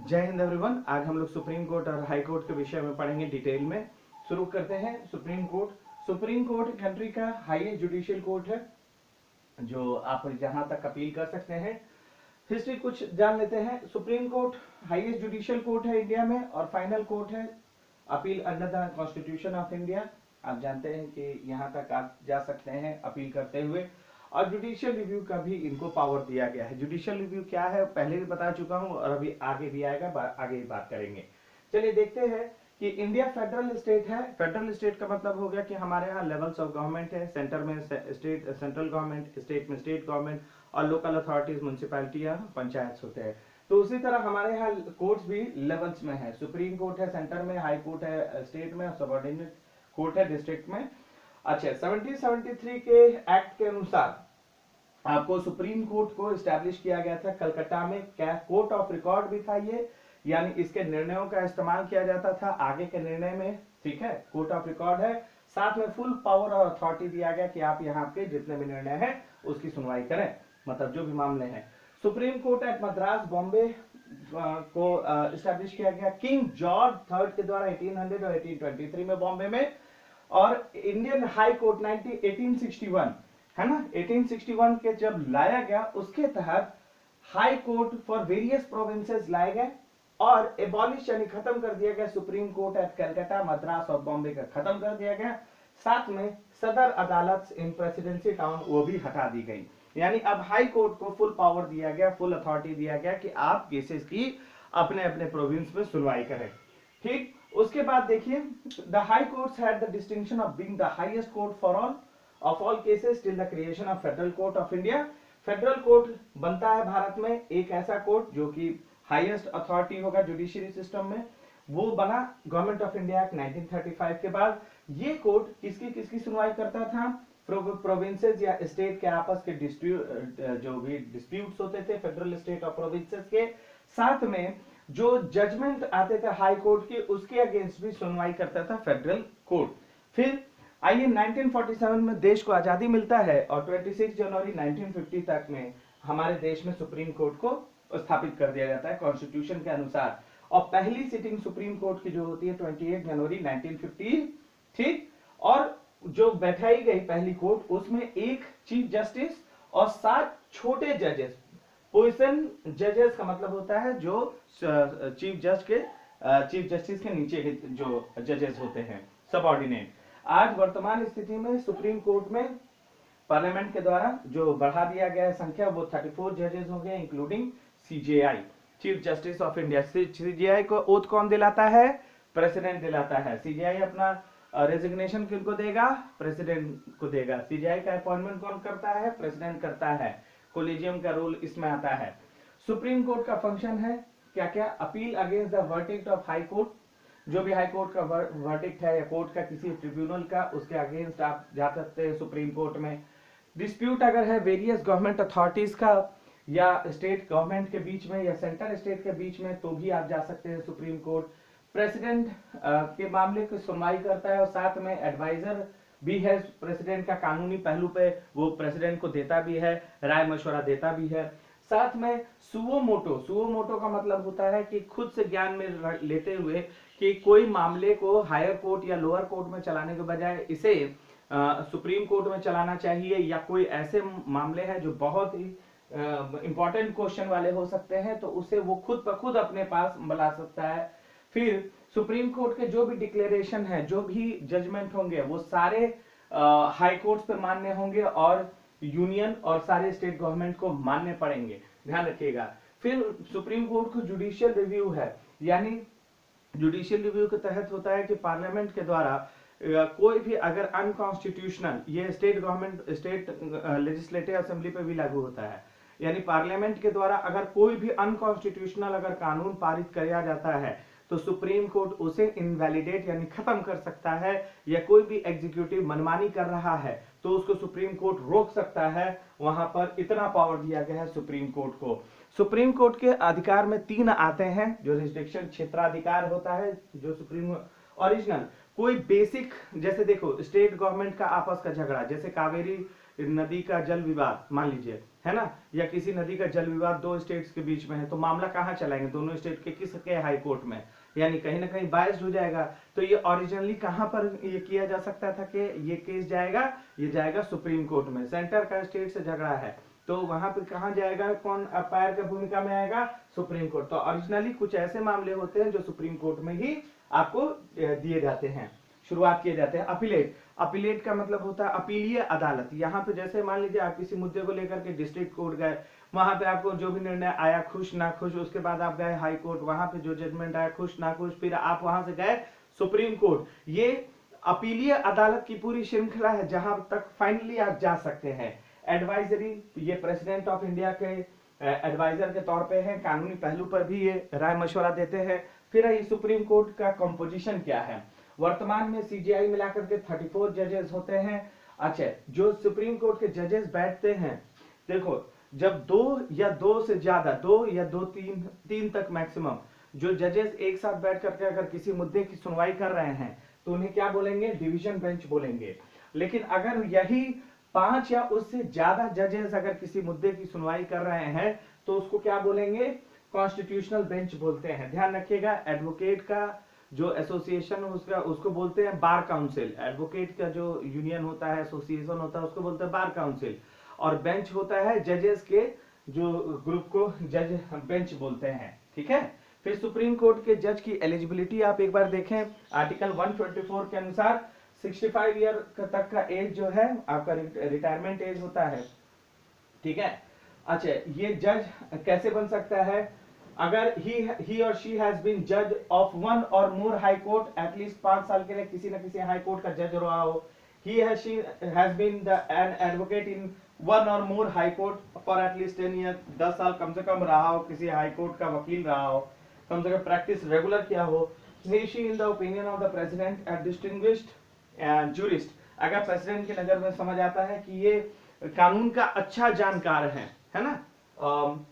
जय हिंद एवरीवन। आज हम लोग सुप्रीम कोर्ट और हाई कोर्ट के विषय में पढ़ेंगे डिटेल में। शुरू करते हैं। सुप्रीम कोर्ट कंट्री का हाईएस्ट जुडिशियल कोर्ट है जो आप जहां तक अपील कर सकते हैं। हिस्ट्री कुछ जान लेते हैं। Supreme court highest judicial court है इंडिया में और फाइनल कोर्ट है appeal under the constitution of India. आप जानते हैं कि यहाँ तक आप जा सकते हैं अपील करते हुए, और जुडिशियल रिव्यू का भी इनको पावर दिया गया है। जुडिशियल रिव्यू क्या है पहले भी बता चुका हूं और अभी आगे भी आएगा, आगे ही बात करेंगे। चलिए देखते हैं कि इंडिया फेडरल स्टेट है। फेडरल स्टेट का मतलब हो गया कि हमारे यहाँ लेवल्स ऑफ गवर्नमेंट है। सेंटर में स्टेट सेंट्रल गवर्नमेंट, स्टेट में स्टेट गवर्नमेंट और लोकल अथॉरिटीज म्यूनसिपैलिटी या पंचायत होते हैं। तो उसी तरह हमारे यहाँ कोर्ट्स भी लेवल्स में है। सुप्रीम कोर्ट है सेंटर में, हाई कोर्ट है स्टेट में, सबऑर्डिनेट कोर्ट है डिस्ट्रिक्ट में। अच्छा, 1773 के एक्ट के अनुसार आपको सुप्रीम कोर्ट को एस्टैब्लिश किया गया था कलकत्ता में। क्या कोर्ट ऑफ रिकॉर्ड भी था ये, यानी इसके निर्णयों का इस्तेमाल किया जाता था आगे के निर्णय में। ठीक है, कोर्ट ऑफ रिकॉर्ड है, साथ में फुल पावर और अथॉरिटी दिया गया कि आप यहाँ पे जितने भी निर्णय हैं उसकी सुनवाई करें, मतलब जो भी मामले हैं। Supreme court at Madras Bombay को एस्टैब्लिश किया गया किंग जॉर्ज थर्ड के द्वारा 1800 और 1823 में बॉम्बे में। और इंडियन हाई कोर्ट 1861 है ना, 1861 के जब लाया गया उसके तहत high court for various provinces लाए गए और एबॉलिश यानी खत्म कर दिया गया supreme court at Calcutta, Madras और बॉम्बे का खत्म कर दिया गया। साथ में सदर अदालत इन प्रेसिडेंसी टाउन वो भी हटा दी गई। यानी अब हाई कोर्ट को फुल पावर दिया गया, फुल अथॉरिटी दिया गया कि आप केसेस की अपने अपने प्रोविंस में सुनवाई करें। ठीक, उसके बाद देखिए the high courts had the distinction of being the highest court for all of all cases till the creation of Federal Court of India। Federal court बनता है भारत में एक ऐसा कोर्ट जो कि हाईएस्ट अथॉरिटी होगा जुडिशियरी सिस्टम में, वो बना गवर्नमेंट ऑफ इंडिया एक्ट 1935 के बाद। ये कोर्ट किसकी सुनवाई करता था? प्रोविंसेस या स्टेट के आपस के डिस्प्यूट, जो भी डिस्प्यूट्स होते थे फेडरल स्टेट और प्रोविंसेस के, साथ में जो जजमेंट आते थे हाई कोर्ट के उसके अगेंस्ट भी सुनवाई करता था फेडरल कोर्ट। फिर आइए 1947 में देश को आजादी मिलता है और 26 जनवरी 1950 तक में हमारे देश में सुप्रीम कोर्ट को स्थापित कर दिया जाता है कॉन्स्टिट्यूशन के अनुसार। और पहली सिटिंग सुप्रीम कोर्ट की जो होती है 28 जनवरी 1950। ठीक, और जो बैठाई गई पहली कोर्ट उसमें एक चीफ जस्टिस और 7 छोटे जजेस, पोजीशन जजेस का मतलब होता है जो चीफ जस्टिस के नीचे के जो जजेस होते हैं, सबऑर्डिनेट। आज वर्तमान स्थिति में सुप्रीम कोर्ट में पार्लियामेंट के द्वारा जो बढ़ा दिया गया है संख्या, वो 34 जजेस हो गए including CJI, chief justice of India. CJI को ओथ कौन दिलाता है? प्रेसिडेंट दिलाता है। सीजेआई अपना रेजिग्नेशन किनको देगा? प्रेसिडेंट को देगा। सीजेआई का अपॉइंटमेंट कौन करता है? प्रेसिडेंट करता है। कोलिजियम का रोल इसमें आता है। सुप्रीम कोर्ट का फंक्शन है क्या क्या? Appeal against the verdict of high court, जो भी हाई कोर्ट का वर्डिक्ट है या कोर्ट का किसी ट्रिब्यूनल का, उसके अगेंस्ट आप जा सकते हैं सुप्रीम कोर्ट में। डिस्प्यूट अगर है वेरियस गवर्नमेंट अथॉरिटीज का या स्टेट गवर्नमेंट के बीच में या सेंटर स्टेट के बीच में, तो भी आप जा सकते हैं सुप्रीम कोर्ट। प्रेसिडेंट के मामले की सुनवाई करता है और साथ में एडवाइजर भी है प्रेसिडेंट का, कानूनी पहलू पे वो प्रेसिडेंट को देता भी है, राय मशवरा देता भी है। साथ में सुओ का मतलब होता है कि खुद से ज्ञान में लेते हुए कि कोई मामले को हायर कोर्ट या लोअर कोर्ट में चलाने के बजाय इसे सुप्रीम कोर्ट में चलाना चाहिए, या कोई ऐसे मामले हैं जो बहुत ही इंपॉर्टेंट क्वेश्चन वाले हो सकते हैं तो उसे वो खुद ब खुद अपने पास बुला सकता है। फिर सुप्रीम कोर्ट के जो भी डिक्लेरेशन है, जो भी जजमेंट होंगे, वो सारे हाई कोर्ट पे मान्य होंगे और यूनियन और सारे स्टेट गवर्नमेंट को मानने पड़ेंगे, ध्यान रखिएगा। फिर सुप्रीम कोर्ट को जुडिशियल रिव्यू है, यानी जुडिशियल रिव्यू के तहत होता है कि पार्लियामेंट के द्वारा कोई भी अगर अनकॉन्स्टिट्यूशनल, ये state government state legislative assembly पे भी लागू होता है, यानी पार्लियामेंट के द्वारा अगर कोई भी अनकॉन्स्टिट्यूशनल अगर कानून पारित किया जाता है तो सुप्रीम कोर्ट उसे इनवैलिडेट यानी खत्म कर सकता है, या कोई भी एग्जीक्यूटिव मनमानी कर रहा है तो उसको सुप्रीम कोर्ट रोक सकता है। वहां पर इतना पावर दिया गया है सुप्रीम कोर्ट को। सुप्रीम कोर्ट के अधिकार में 3 आते हैं, जो रिस्ट्रिक्शन क्षेत्राधिकार होता है, जो सुप्रीम ओरिजिनल कोई बेसिक, जैसे देखो स्टेट गवर्नमेंट का आपस का झगड़ा, जैसे कावेरी नदी का जल विवाद मान लीजिए, है ना, या किसी नदी का जल विवाद दो स्टेट्स के बीच में है, तो मामला कहाँ चलाएंगे, दोनों स्टेट के किसके हाई कोर्ट में, यानी कहीं ना कहीं बायस्ड हो जाएगा। तो ये ओरिजिनली कहाँ पर ये किया जा सकता था कि ये केस जाएगा, ये जाएगा सुप्रीम कोर्ट में। सेंटर का स्टेट से झगड़ा है तो वहां पर कहाँ जाएगा, कौन अंपायर की भूमिका में आएगा, सुप्रीम कोर्ट। तो ओरिजिनली कुछ ऐसे मामले होते हैं जो सुप्रीम कोर्ट में ही आपको दिए जाते हैं, शुरुआत किए जाते हैं। अपीलेट, अपीलेट का मतलब होता है अपीलीय अदालत। यहाँ पे जैसे मान लीजिए आप किसी मुद्दे को लेकर के डिस्ट्रिक्ट कोर्ट गए, वहां पे आपको जो भी निर्णय आया खुश ना खुश, उसके बाद आप गए हाई कोर्ट, वहां पे जो जजमेंट आया खुश ना खुश, फिर आप वहां से गए सुप्रीम कोर्ट। ये अपीलीय अदालत की पूरी श्रृंखला है जहां तक फाइनली आप जा सकते हैं। एडवाइजरी, ये प्रेसिडेंट ऑफ इंडिया के एडवाइजर के तौर पे है, कानूनी पहलू पर भी ये राय मशवरा देते हैं। फिर ये सुप्रीम कोर्ट का कंपोजिशन क्या है, वर्तमान में सीजीआई मिलाकर के 34 जजेस होते हैं। अच्छा, जो सुप्रीम कोर्ट के जजेस बैठते हैं, देखो जब दो से ज्यादा, तीन तक मैक्सिमम जो जजेस एक साथ बैठ करके अगर किसी मुद्दे की सुनवाई कर रहे हैं तो उन्हें क्या बोलेंगे, डिवीजन बेंच बोलेंगे। लेकिन अगर यही 5 या उससे ज्यादा जजेस अगर किसी मुद्दे की सुनवाई कर रहे हैं तो उसको क्या बोलेंगे, कॉन्स्टिट्यूशनल बेंच बोलते हैं। ध्यान रखिएगा, एडवोकेट का जो एसोसिएशन उसको बोलते हैं बार काउंसिल, एडवोकेट का जो यूनियन होता है, एसोसिएशन होता है, उसको बोलते हैं बार काउंसिल, और बेंच होता है जजेस के जो ग्रुप को जज बेंच बोलते हैं। ठीक है, फिर सुप्रीम कोर्ट के जज की एलिजिबिलिटी आप एक बार देखें, आर्टिकल 124 के अनुसार 65 ईयर तक का एज जो है आपका रिटायरमेंट एज होता है। ठीक है, अच्छा, ये जज कैसे बन सकता है, अगर he or she has been judge of one or more high court at least 5 साल के लिए किसी न किसी हाई कोर्ट का जज रहा हो, he or she has been an advocate in one or more high court for at least 10 years, 10 साल कम से कम रहा हो, किसी हाई कोर्ट का वकील रहा हो, कम से कम प्रैक्टिस रेगुलर किया हो, he she in the opinion of the president a distinguished jurist, अगर प्रेसिडेंट की नजर में समझ आता है कि ये कानून का अच्छा जानकार है ना,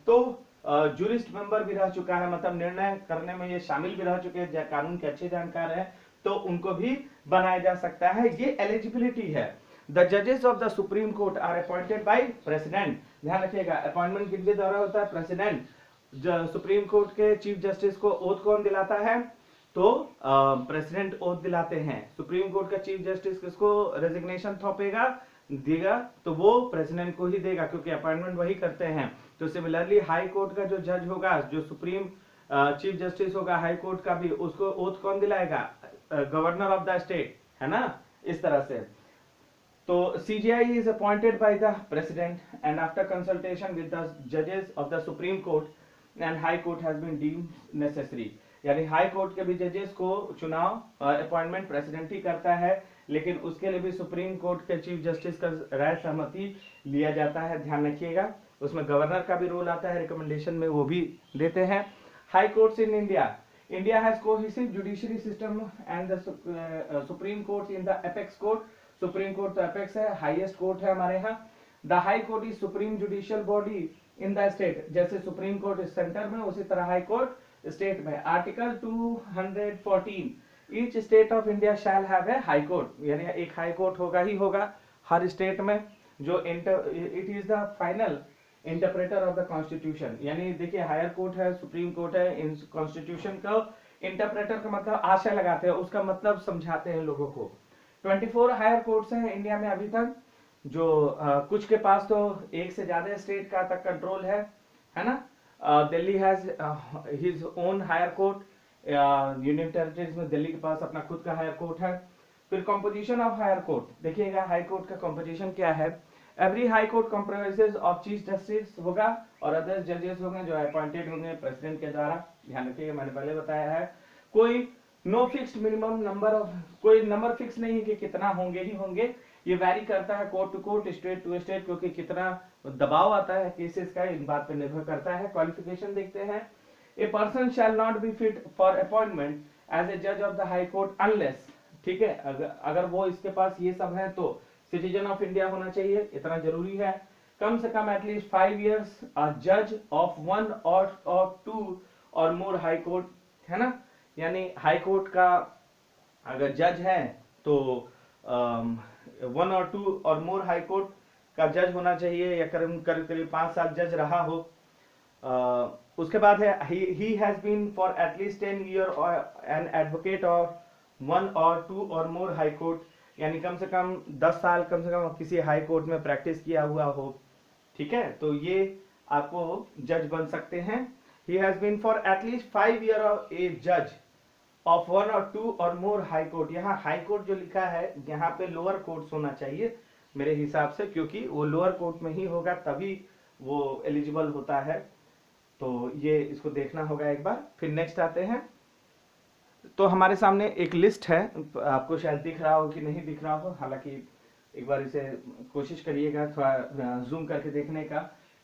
तो जूरिस्ट मेंबर भी रह चुका है, मतलब निर्णय करने में ये शामिल भी रह चुके हैं, कानून के अच्छे जानकार हैं, तो उनको भी बनाया जा सकता है। ये एलिजिबिलिटी है। द जजेस of the supreme court are appointed by president. ध्यान रखिएगा, अपॉइंटमेंट किसके द्वारा होता है, प्रेसिडेंट। सुप्रीम कोर्ट के चीफ जस्टिस को ओथ कौन दिलाता है, तो प्रेसिडेंट ओथ दिलाते हैं। सुप्रीम कोर्ट का चीफ जस्टिस किसको रेजिग्नेशन थोपेगा, देगा, तो वो प्रेसिडेंट को ही देगा, क्योंकि अपॉइंटमेंट वही करते हैं। तो सिमिलरली हाई कोर्ट का जो जज होगा, जो सुप्रीम चीफ जस्टिस होगा हाई कोर्ट का भी, उसको ओथ कौन दिलाएगा, गवर्नर ऑफ द स्टेट, है ना, इस तरह से। तो CJI is appointed by the president and after consultation with the judges of the Supreme Court and High Court has been deemed necessary। यानी हाई कोर्ट के भी जजेस को चुनाव अपॉइंटमेंट प्रेसिडेंट ही करता है, लेकिन उसके लिए भी सुप्रीम कोर्ट के चीफ जस्टिस का राय सहमति लिया जाता है। ध्यान रखिएगा, उसमें गवर्नर का भी रोल आता है, रिकमेंडेशन में वो भी देते हैं। High courts in India has cohesive judiciary system and the supreme court in the apex court. Supreme court तो एपेक्स है, हाईएस्ट कोर्ट है हमारे यहाँ। The high court is supreme judicial body in the state. जैसे supreme court centre में, उसी तरह high court state में। Article 214, each state of India shall have a high court, यानी एक हाई कोर्ट होगा ही होगा हर स्टेट में, जो it is the final interpreter of the constitution. यानी देखिए, हायर कोर्ट है, सुप्रीम कोर्ट है, इन कॉन्स्टिट्यूशन का इंटरप्रेटर का मतलब आशय लगाते हैं, उसका मतलब समझाते हैं लोगों को। 24 हायर कोर्ट्स हैं इंडिया में अभी तक, जो कुछ के पास तो एक से ज्यादा स्टेट का तक कंट्रोल है ना। Delhi has his own higher court, union territories में दिल्ली के पास अपना खुद का हायर कोर्ट है। फिर कंपोजिशन ऑफ हायर कोर्ट देखिएगा, हाई कोर्ट का कंपोजिशन क्या है। Every high court comprises of chief justice होगा और अदर जजेस होंगे जो अपॉइंटेड होंगे प्रेसिडेंट के द्वारा। ध्यान रखिएगा, मैंने पहले बताया है, कोई no fixed minimum number of, कोई नंबर फिक्स नहीं कि कितना होंगे ही होंगे, ये वैरी करता है court to court, state to state, क्योंकि कितना दबाव आता है केसेस का, इन बात पे निर्भर करता है। क्वालिफिकेशन देखते हैं, a person shall not be fit for appointment as a जज of the high court unless, ठीक है, अगर वो इसके पास ये सब है तो सिटीजन ऑफ इंडिया होना चाहिए, इतना जरूरी है। कम से कम एटलीस्ट 5 years अ जज of 1 or 2 or more high court, है ना, यानी हाई कोर्ट का अगर जज है तो 1 or 2 or more high court का जज होना चाहिए या करीब करीब 5 साल जज रहा हो। उसके बाद है he has been for at least 10 year an advocate और 1 or 2 or more high court, यानी कम से कम 10 साल कम से कम किसी हाई कोर्ट में प्रैक्टिस किया हुआ हो। ठीक है, तो ये आपको जज बन सकते हैं। He has been for at least 5 year a जज of 1 or 2 or more high court. यहाँ हाई कोर्ट जो लिखा है यहाँ पे लोअर कोर्ट होना चाहिए मेरे हिसाब से, क्योंकि वो लोअर कोर्ट में ही होगा तभी वो एलिजिबल होता है। तो ये इसको देखना होगा एक बार। फिर नेक्स्ट आते हैं, तो हमारे सामने एक लिस्ट है, आपको शायद दिख रहा हो कि नहीं दिख रहा हो, हालांकि एक बार इसे कोशिश करिएगा थोड़ा जूम करके देखने का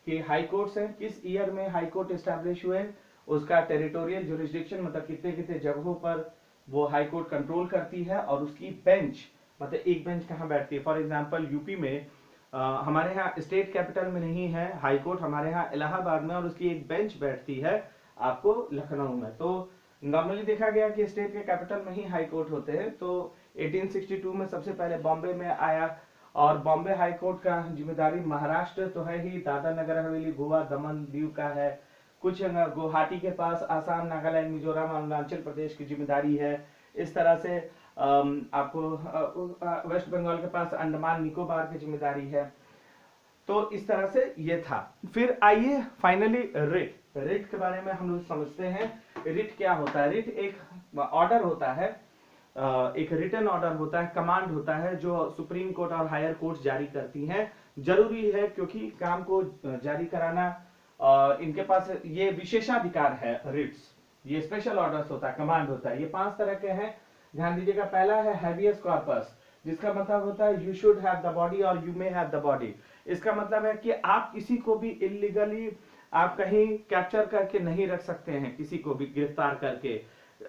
कि हाई कोर्ट्स हैं, किस ईयर में हाई कोर्ट एस्टैब्लिश हुए, उसका टेरिटोरियल जुरिस्डिक्शन मतलब कितने कितने जगहों पर वो हाई कोर्ट कंट्रोल करती है, और उसकी बेंच मतलब एक बेंच कहाँ बैठती है। फॉर एग्जांपल यूपी में हमारे यहाँ स्टेट कैपिटल में नहीं है हाई कोर्ट, हमारे यहाँ इलाहाबाद में, और उसकी एक बेंच बैठती है आपको लखनऊ में। तो नॉर्मली देखा गया कि स्टेट के कैपिटल में ही हाई कोर्ट होते हैं। तो 1862 में सबसे पहले बॉम्बे में आया, और बॉम्बे हाई कोर्ट का जिम्मेदारी महाराष्ट्र तो है ही, दादरा नगर हवेली, गोवा, दमन, दीव का है, कुछ गुवाहाटी के पास आसाम, नागालैंड, मिजोरम, अरुणाचल प्रदेश की जिम्मेदारी है। इस तरह से आपको वेस्ट बंगाल के पास अंडमान निकोबार की जिम्मेदारी है। तो इस तरह से ये था। फिर आइए फाइनली रिट। रिट के बारे में हम लोग समझते हैं। रिट क्या होता है? रिट एक ऑर्डर होता है, एक रिटन ऑर्डर होता है, कमांड होता है जो सुप्रीम कोर्ट और हायर कोर्ट जारी करती हैं। जरूरी है क्योंकि काम को जारी कराना इनके पास ये विशेषाधिकार है। रिट्स ये स्पेशल ऑर्डर्स होता है, कमांड होता है। ये 5 तरह के हैं, ध्यान दीजिएगा। पहला है हैबियस कॉर्पस, जिसका मतलब होता है you should have the body और you may have the body. इसका मतलब है कि आप किसी को भी इलीगली आप कहीं कैप्चर करके नहीं रख सकते हैं, किसी को भी गिरफ्तार करके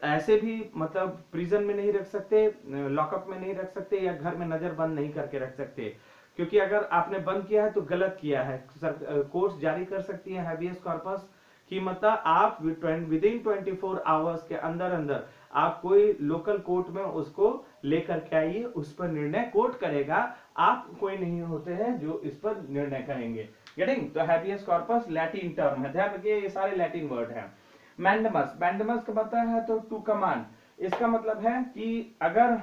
ऐसे भी मतलब प्रिजन में नहीं रख सकते, लॉकअप में नहीं रख सकते, या घर में नजर बंद नहीं करके रख सकते, क्योंकि अगर आपने बंद किया है तो गलत किया है। कोर्ट जारी कर सकती है हैबियस कॉर्पस की, मतलब आप विद इन 24 आवर्स के अंदर अंदर आप कोई लोकल कोर्ट में उसको लेकर के आइए, उस पर निर्णय कोर्ट करेगा, आप कोई नहीं होते हैं जो इस पर निर्णय करेंगे। गेटिंग? तो हैबियस कॉर्पस लैटिन टर्म है, ध्यान रखिए ये सारे लैटिन वर्ड हैं। मैंडमस, मैंडमस का मतलब है तो टू कमांड। इसका मतलब है कि अगर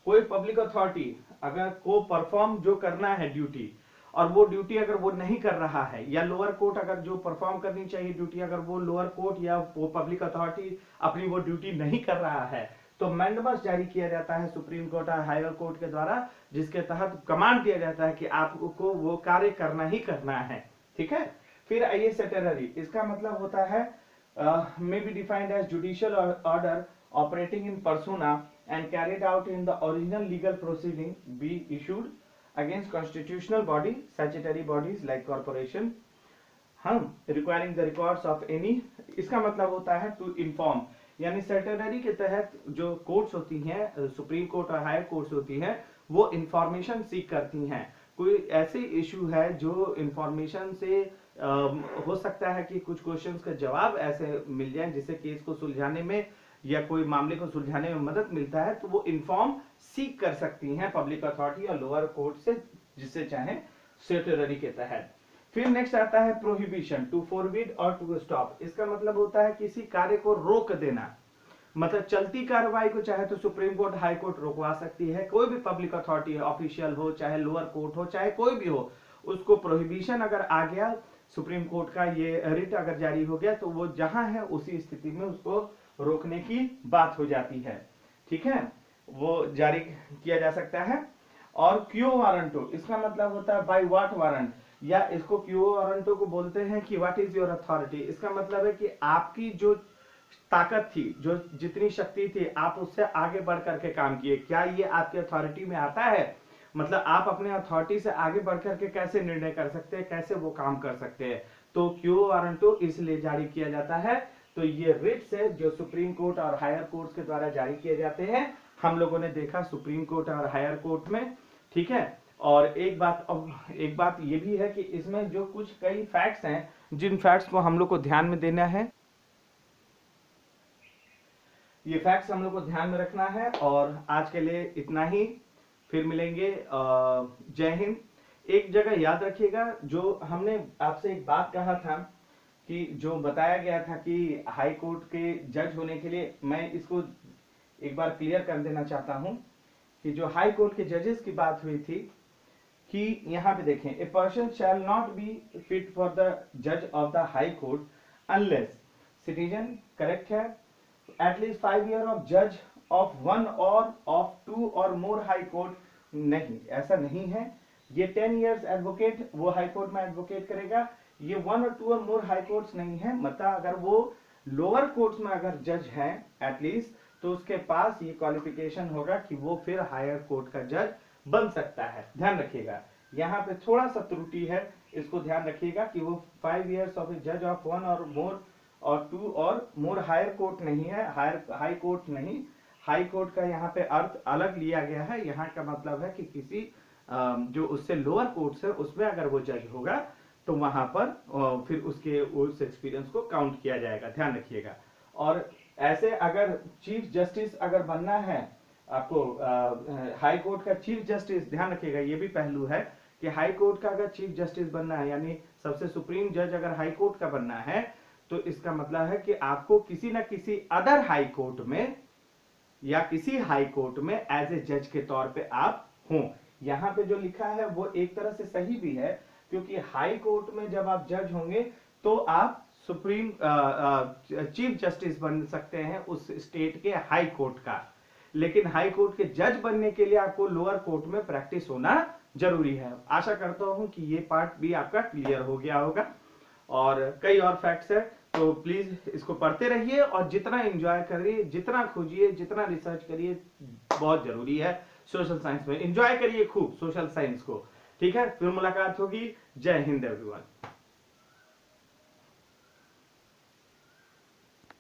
कोई पब्लिक अथॉरिटी अगर को परफॉर्म जो करना है ड्यूटी, और वो ड्यूटी अगर वो नहीं कर रहा है, या लोअर कोर्ट अगर जो परफॉर्म करनी चाहिए ड्यूटी अगर वो लोअर कोर्ट या वो पब्लिक अथॉरिटी अपनी वो ड्यूटी नहीं कर रहा है, तो मैंडमस जारी किया जाता है सुप्रीम कोर्ट और हायर कोर्ट के द्वारा, जिसके तहत कमांड दिया जाता है कि आपको वो कार्य करना ही करना है। ठीक है। फिर आइए सेटेलरी। इसका मतलब होता है may be defined as judicial order operating in persona and carried out in the original legal proceeding be issued against constitutional body, statutory bodies like corporation, requiring the records of any। इसका मतलब होता है to inform, यानी सेटेलरी के तहत जो courts होती हैं, सुप्रीम कोर्ट और हायर कोर्ट्स होती हैं, वो इंफॉर्मेशन सीख करती हैं। कोई ऐसे इशू है जो इंफॉर्मेशन से हो सकता है कि कुछ क्वेश्चंस का जवाब ऐसे मिल जाए जिससे केस को सुलझाने में या कोई मामले को सुलझाने में मदद मिलता है, तो वो इन्फॉर्म सीख कर सकती हैं पब्लिक अथॉरिटी और लोअर कोर्ट से, जिससे चाहे सेटेलरी के तहत। फिर नेक्स्ट आता है प्रोहिबिशन, टू फॉरबिड और टू स्टॉप। इसका मतलब होता है किसी कार्य को रोक देना, मतलब चलती कार्रवाई को चाहे तो सुप्रीम कोर्ट हाई कोर्ट रोकवा सकती है। कोई भी पब्लिक अथॉरिटी ऑफिशियल हो, चाहे लोअर कोर्ट हो, चाहे कोई भी हो, उसको प्रोहिबिशन अगर आ गया, सुप्रीम कोर्ट का ये रिट अगर जारी हो गया, तो वो जहां है उसी स्थिति में उसको रोकने की बात हो जाती है। ठीक है, वो जारी किया जा सकता है। और क्यो वारंटो, इसका मतलब होता है बाय व्हाट वारंट, या इसको क्यो वारंटो को बोलते हैं कि व्हाट इज योर अथॉरिटी। इसका मतलब है कि आपकी जो ताकत थी, जो जितनी शक्ति थी, आप उससे आगे बढ़ करके काम किए, क्या ये आपकी अथॉरिटी में आता है? मतलब आप अपने अथॉरिटी से आगे बढ़ करके कैसे निर्णय कर सकते हैं, कैसे वो काम कर सकते हैं। तो क्यो वारंटो इसलिए जारी किया जाता है। तो ये रिट्स है जो सुप्रीम कोर्ट और हायर कोर्ट के द्वारा जारी किए जाते हैं। हम लोगों ने देखा सुप्रीम कोर्ट और हायर कोर्ट में। ठीक है। और एक बात ये भी है कि इसमें जो कुछ कई फैक्ट्स हैं, जिन फैक्ट्स को हम लोग को ध्यान में देना है, ये फैक्ट्स हम लोग को ध्यान में रखना है। और आज के लिए इतना ही। फिर मिलेंगे। जय हिंद। एक जगह याद रखिएगा, जो हमने आपसे एक बात कहा था कि जो बताया गया था कि हाई कोर्ट के जज होने के लिए, मैं इसको एक बार क्लियर कर देना चाहता हूं कि जो हाई कोर्ट के जजेस की बात हुई थी कि यहां पे देखें, a person shall not be fit for the जज of the high court unless citizen, correct है, एटलीस्ट 5 ईयर ऑफ जज of one or of 2 or more high court, नहीं ऐसा नहीं है। ये 10 इयर्स एडवोकेट वो हाई कोर्ट में एडवोकेट करेगा, ये 1 or 2 or more high courts नहीं है। मतलब अगर वो लोअर कोर्ट्स में अगर जज है एटलीस्ट, तो उसके पास ये क्वालिफिकेशन होगा कि वो फिर हायर कोर्ट का जज बन सकता है। ध्यान रखिएगा, यहाँ पे थोड़ा सा त्रुटि है, इसको ध्यान रखिएगा कि वो 5 इयर्स ऑफ ए जज ऑफ 1 और मोर और 2 और मोर हायर कोर्ट नहीं है, हाई कोर्ट नहीं। हाई कोर्ट का यहाँ पे अर्थ अलग लिया गया है। यहाँ का मतलब है कि किसी जो उससे लोअर कोर्ट्स है उसमें अगर वो जज होगा तो वहां पर फिर उसके उस एक्सपीरियंस को काउंट किया जाएगा। ध्यान रखिएगा। और ऐसे अगर चीफ जस्टिस अगर बनना है आपको, हाई कोर्ट का चीफ जस्टिस, ध्यान रखिएगा ये भी पहलू है कि हाई कोर्ट का अगर चीफ जस्टिस बनना है, यानी सबसे सुप्रीम जज अगर हाई कोर्ट का बनना है, तो इसका मतलब है कि आपको किसी ना किसी अदर हाई कोर्ट में या किसी हाई कोर्ट में एज ए जज के तौर पे आप हों। यहाँ पे जो लिखा है वो एक तरह से सही भी है, क्योंकि हाई कोर्ट में जब आप जज होंगे तो आप सुप्रीम चीफ जस्टिस बन सकते हैं उस स्टेट के हाई कोर्ट का, लेकिन हाई कोर्ट के जज बनने के लिए आपको लोअर कोर्ट में प्रैक्टिस होना जरूरी है। आशा करता हूं कि ये पार्ट भी आपका क्लियर हो गया होगा। और कई और फैक्ट्स है, तो प्लीज इसको पढ़ते रहिए और जितना एंजॉय करिए, जितना खोजिए, जितना रिसर्च करिए, बहुत जरूरी है। सोशल साइंस में एंजॉय करिए खूब सोशल साइंस को। ठीक है, फिर मुलाकात होगी। जय हिंद एवरीवन।